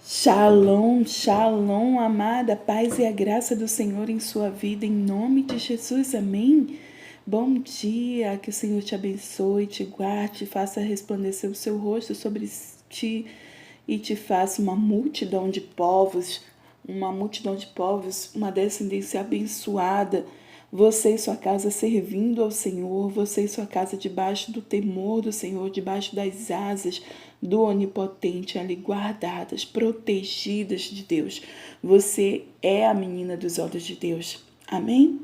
Shalom, shalom, amada, paz e a graça do Senhor em sua vida, em nome de Jesus, amém? Bom dia, que o Senhor te abençoe, te guarde, faça resplandecer o seu rosto sobre ti e te faça uma multidão de povos, uma descendência abençoada, você e sua casa servindo ao Senhor, você e sua casa debaixo do temor do Senhor, debaixo das asas do Onipotente, ali guardadas, protegidas de Deus. Você é a menina dos olhos de Deus. Amém?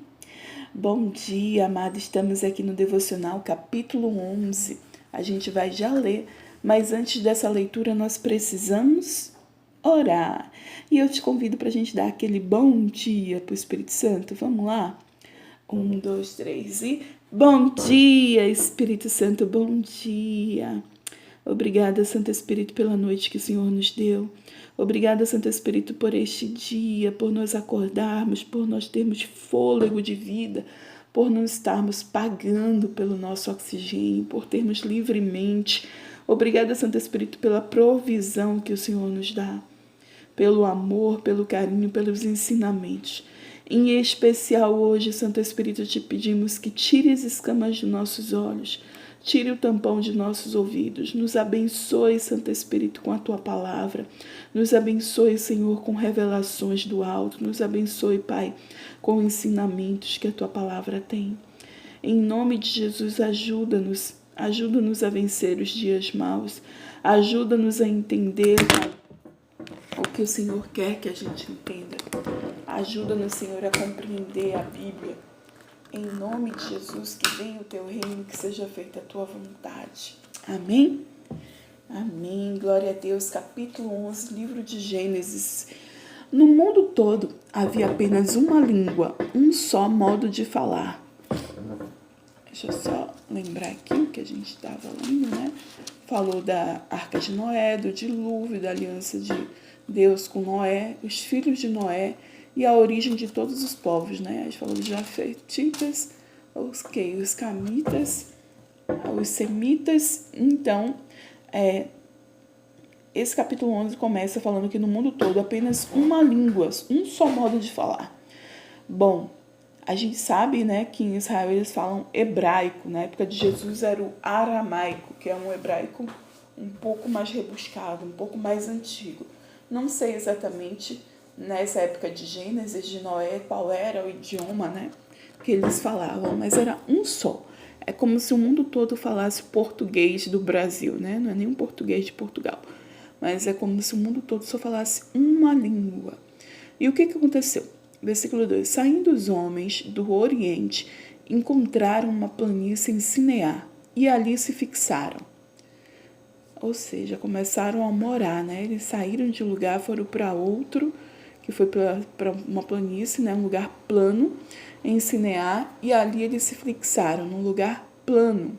Bom dia, amada. Estamos aqui no Devocional, capítulo 11. A gente vai já ler, mas antes dessa leitura nós precisamos orar. E eu te convido para a gente dar aquele bom dia para o Espírito Santo. Vamos lá? 1, 2, 3 e... Bom dia, Espírito Santo, bom dia. Obrigada, Santo Espírito, pela noite que o Senhor nos deu. Obrigada, Santo Espírito, por este dia, por nós acordarmos, por nós termos fôlego de vida, por não estarmos pagando pelo nosso oxigênio, por termos livremente. Obrigada, Santo Espírito, pela provisão que o Senhor nos dá, pelo amor, pelo carinho, pelos ensinamentos. Em especial hoje, Santo Espírito, te pedimos que tire as escamas de nossos olhos, tire o tampão de nossos ouvidos. Nos abençoe, Santo Espírito, com a tua palavra. Nos abençoe, Senhor, com revelações do alto. Nos abençoe, Pai, com ensinamentos que a tua palavra tem. Em nome de Jesus, ajuda-nos. Ajuda-nos a vencer os dias maus. Ajuda-nos a entender, Pai, o que o Senhor quer que a gente entenda. Ajuda-nos, Senhor, a compreender a Bíblia. Em nome de Jesus, que venha o teu reino, que seja feita a tua vontade. Amém? Amém. Glória a Deus. Capítulo 11, livro de Gênesis. No mundo todo havia apenas uma língua, um só modo de falar. Deixa eu só lembrar aqui o que a gente estava lendo, né? Falou da Arca de Noé, do dilúvio, da aliança de Deus com Noé, os filhos de Noé e a origem de todos os povos, né? A gente falou dos jafetitas, os camitas, os semitas. Então, esse capítulo 11 começa falando que no mundo todo apenas uma língua, um só modo de falar. Bom, a gente sabe, né, que em Israel eles falam hebraico. Na época de Jesus era o aramaico, que é um hebraico um pouco mais rebuscado, um pouco mais antigo. Não sei exatamente nessa época de Gênesis, de Noé, qual era o idioma, né, que eles falavam, mas era um só. É como se o mundo todo falasse português do Brasil, né? Não é nem um português de Portugal, mas é como se o mundo todo só falasse uma língua. E o que aconteceu? Versículo 2. Saindo os homens do Oriente, encontraram uma planície em Sinear e ali se fixaram. Ou seja, começaram a morar, né? Eles saíram de um lugar, foram para outro, que foi para uma planície, né? Um lugar plano em Sinear, e ali eles se fixaram num lugar plano.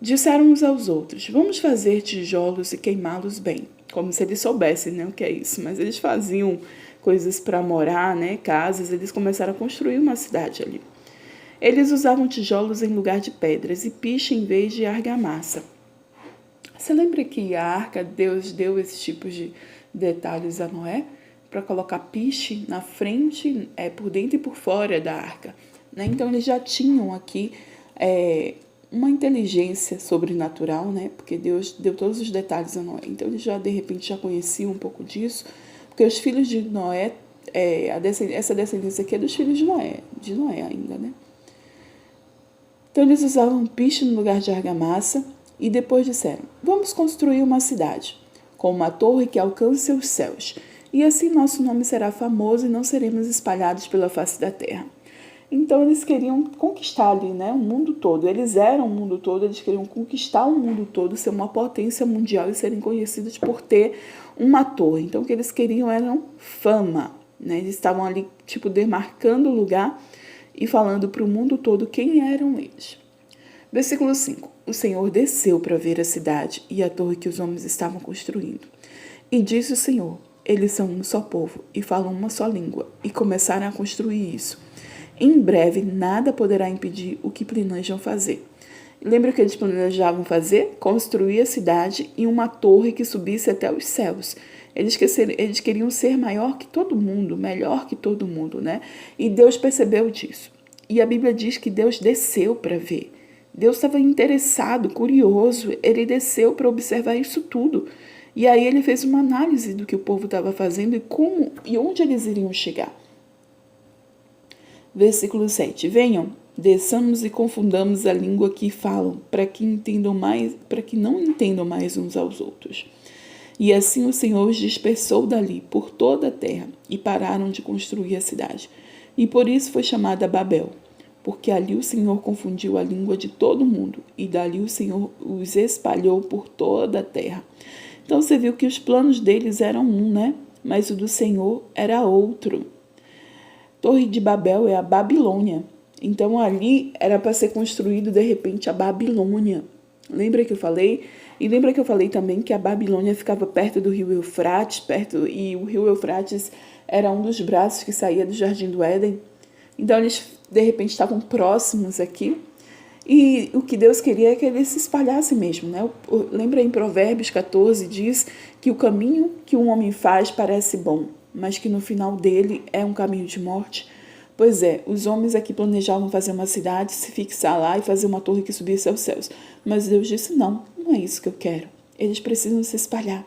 Disseram uns aos outros: vamos fazer tijolos e queimá-los bem. Como se eles soubessem, né, o que é isso. Mas eles faziam coisas para morar, né, casas. Eles começaram a construir uma cidade ali. Eles usavam tijolos em lugar de pedras e piche em vez de argamassa. Você lembra que a arca, Deus deu esses tipos de detalhes a Noé? Para colocar piche na frente, por dentro e por fora da arca, né? Então eles já tinham aqui uma inteligência sobrenatural, né? Porque Deus deu todos os detalhes a Noé. Então eles já, de repente, já conheciam um pouco disso, porque os filhos de Noé, essa descendência aqui é dos filhos de Noé ainda, né? Então eles usavam piche no lugar de argamassa e depois disseram: vamos construir uma cidade com uma torre que alcance os céus, e assim nosso nome será famoso e não seremos espalhados pela face da terra. Então eles queriam conquistar ali, né, o mundo todo. Eles eram o mundo todo, eles queriam conquistar o mundo todo, ser uma potência mundial e serem conhecidos por ter uma torre. Então o que eles queriam era fama, né? Eles estavam ali, tipo, demarcando o lugar e falando para o mundo todo quem eram eles. Versículo 5. O Senhor desceu para ver a cidade e a torre que os homens estavam construindo. E disse o Senhor: eles são um só povo e falam uma só língua, e começaram a construir isso. Em breve, nada poderá impedir o que planejam fazer. Lembra o que eles planejavam fazer? Construir a cidade em uma torre que subisse até os céus. Eles queriam ser maior que todo mundo, melhor que todo mundo, né? E Deus percebeu disso. E a Bíblia diz que Deus desceu para ver. Deus estava interessado, curioso, ele desceu para observar isso tudo. E aí ele fez uma análise do que o povo estava fazendo e como e onde eles iriam chegar. Versículo 7. Venham, desçamos e confundamos a língua que falam, para que não entendam mais uns aos outros. E assim o Senhor os dispersou dali por toda a terra e pararam de construir a cidade. E por isso foi chamada Babel, porque ali o Senhor confundiu a língua de todo mundo e dali o Senhor os espalhou por toda a terra. Então você viu que os planos deles eram um, né? Mas o do Senhor era outro. Torre de Babel é a Babilônia. Então ali era para ser construído de repente a Babilônia. Lembra que eu falei? E lembra que eu falei também que a Babilônia ficava perto do rio Eufrates, e o rio Eufrates era um dos braços que saía do Jardim do Éden. Então eles de repente estavam próximos aqui. E o que Deus queria é que eles se espalhassem mesmo, né? Lembra em Provérbios 14, diz que o caminho que um homem faz parece bom, mas que no final dele é um caminho de morte. Pois é, os homens aqui planejavam fazer uma cidade, se fixar lá e fazer uma torre que subisse aos céus. Mas Deus disse, não é isso que eu quero. Eles precisam se espalhar.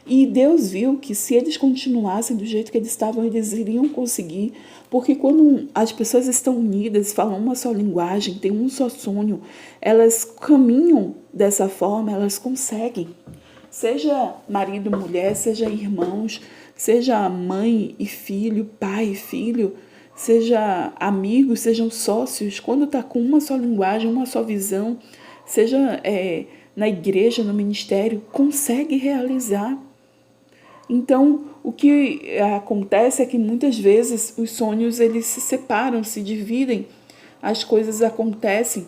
E Deus viu que se eles continuassem do jeito que eles estavam, eles iriam conseguir. Porque quando as pessoas estão unidas, falam uma só linguagem, têm um só sonho, elas caminham dessa forma, elas conseguem. Seja marido e mulher, seja irmãos, seja mãe e filho, pai e filho, seja amigos, sejam sócios, quando está com uma só linguagem, uma só visão, seja na igreja, no ministério, consegue realizar. Então, o que acontece é que muitas vezes os sonhos eles se separam, se dividem, as coisas acontecem.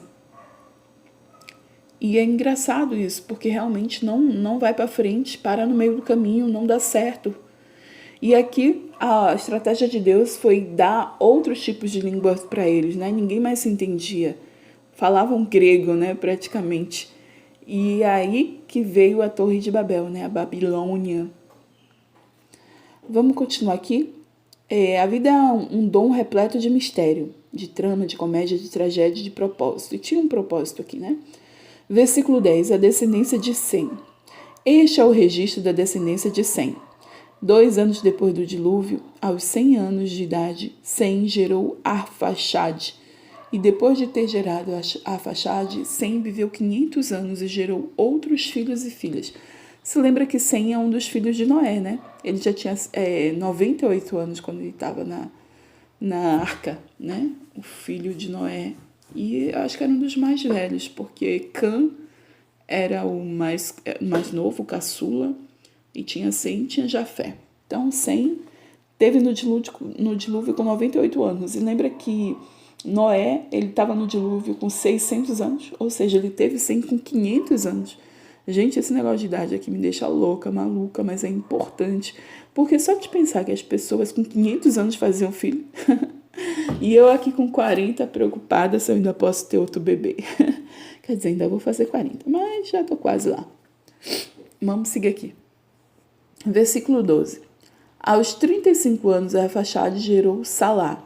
E é engraçado isso, porque realmente não vai para frente, para no meio do caminho, não dá certo. E aqui a estratégia de Deus foi dar outros tipos de línguas para eles, né? Ninguém mais se entendia. Falavam grego, né, praticamente. E aí que veio a Torre de Babel, né, a Babilônia. Vamos continuar aqui? A vida é um dom repleto de mistério, de trama, de comédia, de tragédia, de propósito. E tinha um propósito aqui, né? Versículo 10, a descendência de Sem. Este é o registro da descendência de Sem. 2 anos depois do dilúvio, aos 100 anos de idade, Sem gerou Arfaxade. E depois de ter gerado Arfaxade, Sem viveu 500 anos e gerou outros filhos e filhas. Se lembra que Sem é um dos filhos de Noé, né? Ele já tinha 98 anos quando ele estava na arca, né? O filho de Noé. E acho que era um dos mais velhos, porque Cã era o mais novo, o caçula, e tinha Sem e tinha Jafé. Então, Sem teve no dilúvio com 98 anos. E lembra que Noé, ele estava no dilúvio com 600 anos, ou seja, ele teve Sem com 500 anos. Gente, esse negócio de idade aqui me deixa louca, maluca, mas é importante. Porque só de pensar que as pessoas com 500 anos faziam filho, e eu aqui com 40 preocupada se eu ainda posso ter outro bebê. Quer dizer, ainda vou fazer 40, mas já estou quase lá. Vamos seguir aqui. Versículo 12. Aos 35 anos, Arfaxade gerou Salá.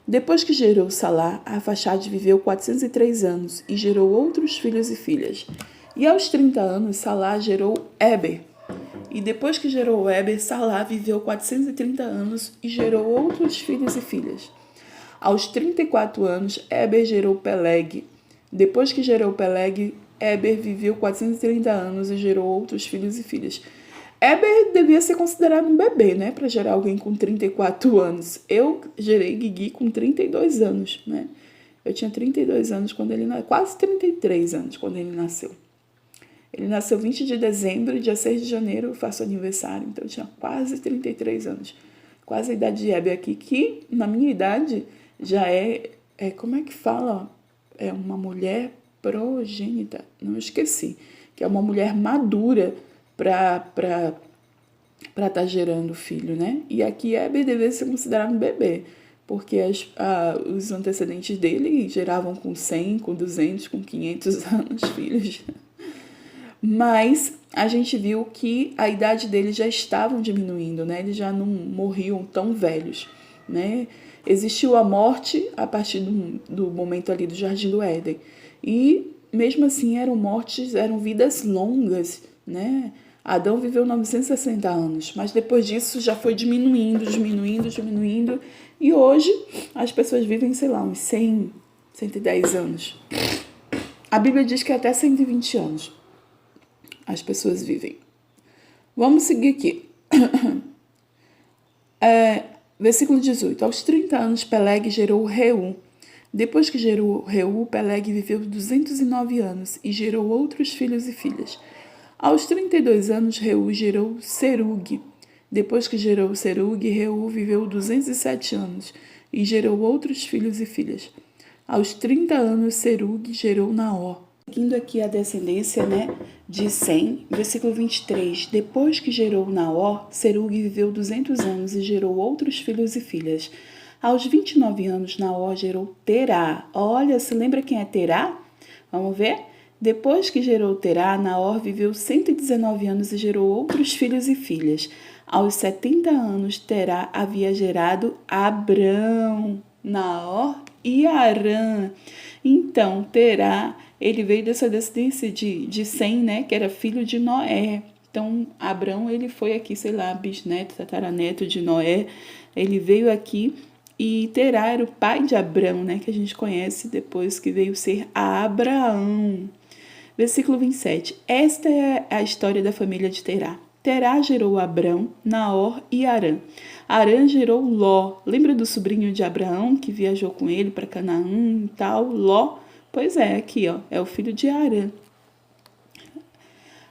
Depois que gerou Salá, Arfaxade viveu 403 anos e gerou outros filhos e filhas. E aos 30 anos, Salá gerou Éber. E depois que gerou Éber, Salá viveu 430 anos e gerou outros filhos e filhas. Aos 34 anos, Éber gerou Peleg. Depois que gerou Peleg, Éber viveu 430 anos e gerou outros filhos e filhas. Éber devia ser considerado um bebê, né? Para gerar alguém com 34 anos. Eu gerei Guigui com 32 anos, né? Eu tinha 32 anos quando ele nasceu, quase 33 anos quando ele nasceu. Ele nasceu 20 de dezembro e dia 6 de janeiro eu faço aniversário, então eu tinha quase 33 anos. Quase a idade de Éber aqui, que na minha idade já como é que fala? É uma mulher progênita, não esqueci, que é uma mulher madura para estar gerando filho, né? E aqui Éber deveria ser considerado um bebê, porque os antecedentes dele geravam com 100, com 200, com 500 anos filhos. Mas a gente viu que a idade deles já estavam diminuindo, né? Eles já não morriam tão velhos, né? Existiu a morte a partir do momento ali do Jardim do Éden. E mesmo assim eram vidas longas, né? Adão viveu 960 anos, mas depois disso já foi diminuindo. E hoje as pessoas vivem, sei lá, uns 100, 110 anos. A Bíblia diz que até 120 anos as pessoas vivem. Vamos seguir aqui. Versículo 18. Aos 30 anos, Peleg gerou Reu. Depois que gerou Reu, Peleg viveu 209 anos e gerou outros filhos e filhas. Aos 32 anos, Reu gerou Serug. Depois que gerou Serug, Reu viveu 207 anos e gerou outros filhos e filhas. Aos 30 anos, Serug gerou Naor. Seguindo aqui a descendência, né, de Sem, versículo 23. Depois que gerou Naor, Serug viveu 200 anos e gerou outros filhos e filhas. Aos 29 anos, Naor gerou Terá. Olha, se lembra quem é Terá? Vamos ver? Depois que gerou Terá, Naor viveu 119 anos e gerou outros filhos e filhas. Aos 70 anos, Terá havia gerado Abrão, Naor e Arã. Então, Terá, ele veio dessa descendência de Sem, né, que era filho de Noé. Então, Abrão, ele foi aqui, sei lá, bisneto, tataraneto de Noé. Ele veio aqui e Terá era o pai de Abrão, né, que a gente conhece depois que veio ser Abraão. Versículo 27. Esta é a história da família de Terá. Terá gerou Abrão, Naor e Arã. Arã gerou Ló. Lembra do sobrinho de Abraão que viajou com ele para Canaã e tal? Ló. Pois é, aqui ó, é o filho de Arã.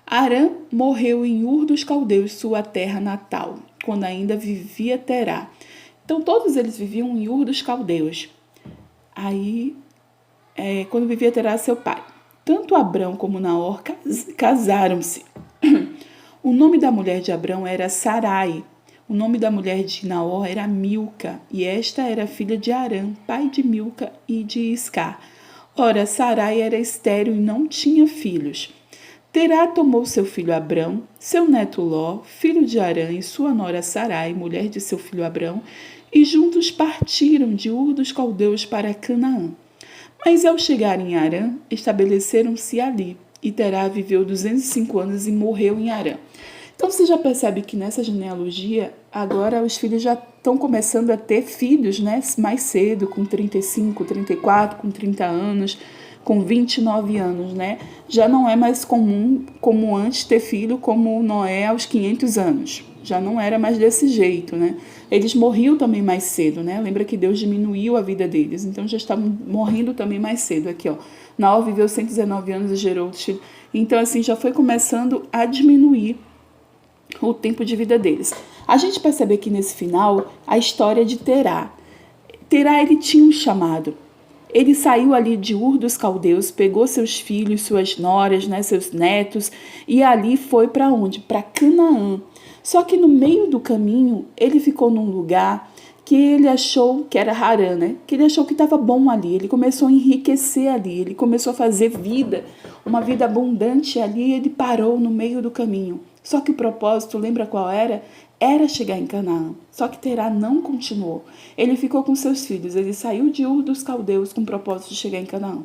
Arã morreu em Ur dos Caldeus, sua terra natal, quando ainda vivia Terá. Então todos eles viviam em Ur dos Caldeus. Aí, quando vivia Terá, seu pai. Tanto Abrão como Naor casaram-se. O nome da mulher de Abrão era Sarai. O nome da mulher de Naor era Milca. E esta era filha de Arã, pai de Milca e de Iscar. Ora, Sarai era estéril e não tinha filhos. Terá tomou seu filho Abrão, seu neto Ló, filho de Arã, e sua nora Sarai, mulher de seu filho Abrão, e juntos partiram de Ur dos Caldeus para Canaã. Mas ao chegarem em Arã, estabeleceram-se ali, e Terá viveu 205 anos e morreu em Arã. Então você já percebe que nessa genealogia, agora os filhos já estão começando a ter filhos, né, mais cedo, com 35, 34, com 30 anos, com 29 anos, né? Já não é mais comum, como antes, ter filho como Noé aos 500 anos. Já não era mais desse jeito, né? Eles morriam também mais cedo, né? Lembra que Deus diminuiu a vida deles, então já estavam morrendo também mais cedo. Aqui, ó. Naor viveu 119 anos e gerou outros filhos. Então, assim, já foi começando a diminuir o tempo de vida deles. A gente percebe aqui nesse final a história de Terá. Terá, ele tinha um chamado. Ele saiu ali de Ur dos Caldeus, pegou seus filhos, suas noras, né, seus netos, e ali foi para onde? Para Canaã. Só que no meio do caminho, ele ficou num lugar que ele achou que era Harã, né? Que ele achou que estava bom ali. Ele começou a enriquecer ali, ele começou a fazer vida, uma vida abundante ali, e ele parou no meio do caminho. Só que o propósito, lembra qual era? Era chegar em Canaã. Só que Terá não continuou. Ele ficou com seus filhos. Ele saiu de Ur dos Caldeus com o propósito de chegar em Canaã.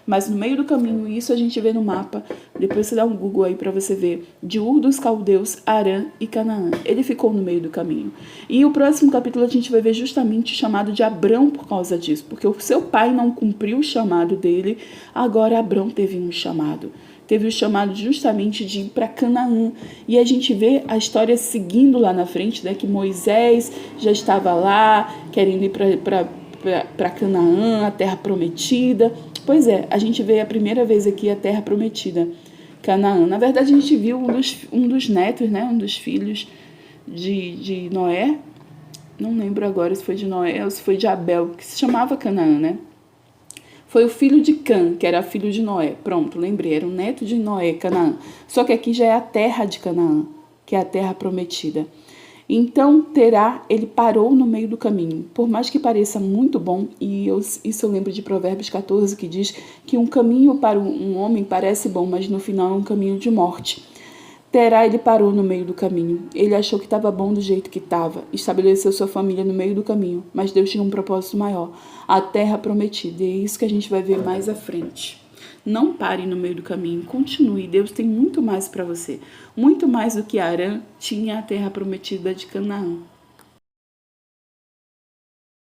Mas no meio do caminho, isso a gente vê no mapa. Depois você dá um Google aí para você ver. De Ur dos Caldeus, Arã e Canaã. Ele ficou no meio do caminho. E o próximo capítulo a gente vai ver justamente o chamado de Abrão por causa disso. Porque o seu pai não cumpriu o chamado dele. Agora Abrão teve um chamado. Teve o chamado justamente de ir para Canaã. E a gente vê a história seguindo lá na frente, né, que Moisés já estava lá, querendo ir para Canaã, a terra prometida. Pois é, a gente vê a primeira vez aqui a terra prometida, Canaã. Na verdade, a gente viu um dos netos, né, um dos filhos de Noé. Não lembro agora se foi de Noé ou se foi de Abel, que se chamava Canaã, né? Foi o filho de Cã, que era filho de Noé. Pronto, lembrei, era o neto de Noé, Canaã. Só que aqui já é a terra de Canaã, que é a terra prometida. Então Terá, ele parou no meio do caminho. Por mais que pareça muito bom, e isso eu lembro de Provérbios 14, que diz que um caminho para um homem parece bom, mas no final é um caminho de morte. Terá, ele parou no meio do caminho. Ele achou que estava bom do jeito que estava. Estabeleceu sua família no meio do caminho. Mas Deus tinha um propósito maior. A terra prometida. E é isso que a gente vai ver mais à frente. Não pare no meio do caminho. Continue. Deus tem muito mais para você. Muito mais do que Arã tinha a terra prometida de Canaã.